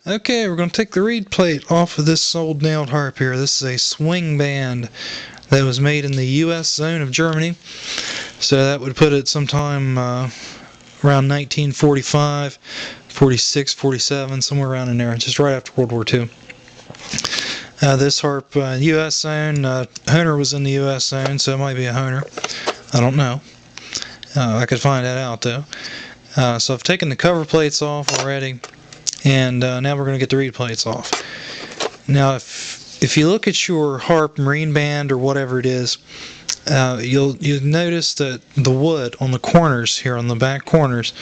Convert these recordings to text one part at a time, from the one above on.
Okay, we're going to take the reed plate off of this old nailed harp here. This is a swing band that was made in the U.S. zone of Germany. So that would put it sometime around 1945, 46, 47, somewhere around in there, just right after World War II. This harp, U.S. zone, Hohner was in the U.S. zone, so it might be a Hohner. I don't know. I could find that out though. So I've taken the cover plates off already. And now we're going to get the reed plates off. Now, if you look at your harp, marine band, or whatever it is, you'll notice that the wood on the corners here, on the back corners,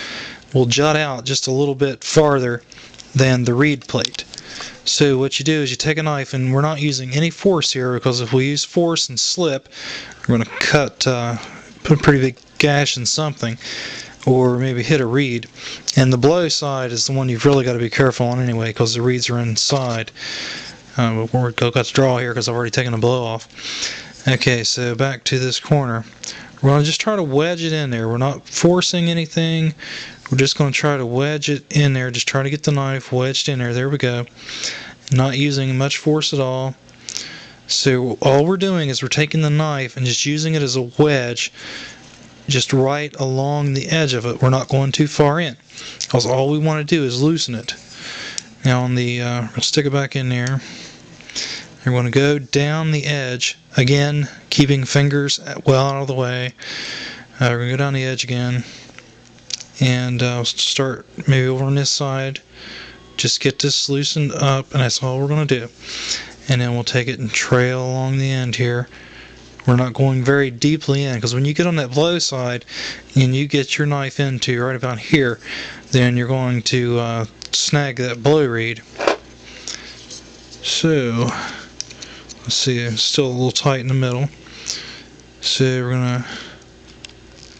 will jut out just a little bit farther than the reed plate. So what you do is you take a knife, and we're not using any force here, because if we use force and slip, we're going to put a pretty big gash in something, or maybe hit a reed. And the blow side is the one you've really got to be careful on anyway, because the reeds are inside. But we're got to draw here because I've already taken the blow off. Okay, so back to this corner. We're going to just try to wedge it in there. We're not forcing anything. We're just going to try to wedge it in there. Just try to get the knife wedged in there. There we go. Not using much force at all. So all we're doing is we're taking the knife and just using it as a wedge, just right along the edge of it. We're not going too far in, because all we want to do is loosen it. Now on the, let's stick it back in there. We're going to go down the edge, again, keeping fingers well out of the way. We're going to go down the edge again, and start maybe over on this side. Just get this loosened up, and that's all we're going to do. And then we'll take it and trail along the end here. We're not going very deeply in, because when you get on that blow side and you get your knife into right about here, then you're going to snag that blow reed. So let's see, it's still a little tight in the middle. So we're gonna,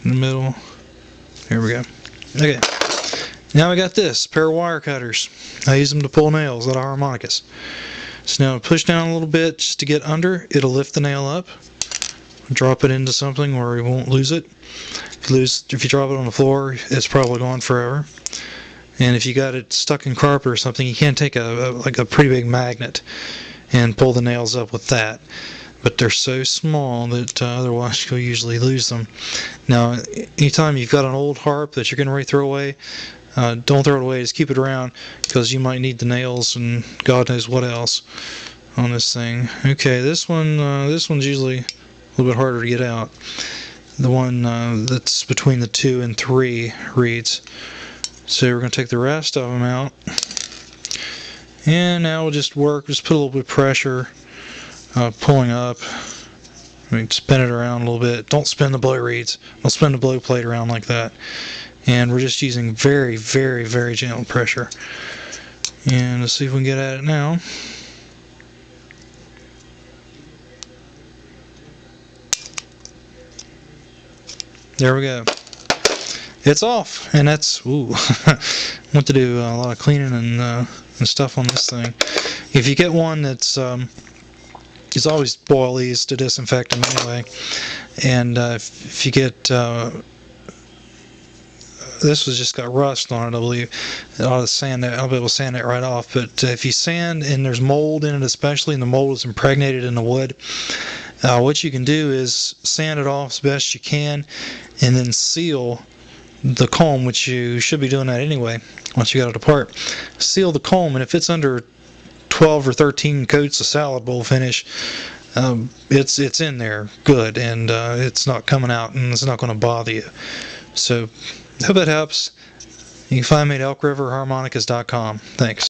in the middle, there we go. Okay, now we got this pair of wire cutters. I use them to pull nails out of harmonicas. So now push down a little bit just to get under. It'll lift the nail up. Drop it into something where you won't lose it. If you drop it on the floor, it's probably gone forever. And if you got it stuck in carpet or something, you can take like a pretty big magnet and pull the nails up with that. But they're so small that otherwise you'll usually lose them. Now, anytime you've got an old harp that you're getting ready to throw away, don't throw it away. Just keep it around, because you might need the nails and God knows what else on this thing. Okay, this one's usually a little bit harder to get out. The one that's between the 2 and 3 reeds. So we're going to take the rest of them out. And now we'll just put a little bit of pressure, pulling up. Spin it around a little bit. Don't spin the blow reeds. Don't spin the blow plate around like that. And we're just using very, very, very gentle pressure. And let's see if we can get at it now. There we go. It's off, and that's, ooh, want to do a lot of cleaning and stuff on this thing. If you get one that's, it's always boil these to disinfect them anyway. And if you get, this was just got rust on it, I believe. I'll be able to sand that right off. But if you sand and there's mold in it, especially, and the mold is impregnated in the wood, what you can do is sand it off as best you can, and then seal the comb, which you should be doing that anyway once you got it apart. Seal the comb, and if it's under 12 or 13 coats of salad bowl finish, it's in there good, and it's not coming out, and it's not going to bother you. So hope that helps. You can find me at elkriverharmonicas.com. Thanks.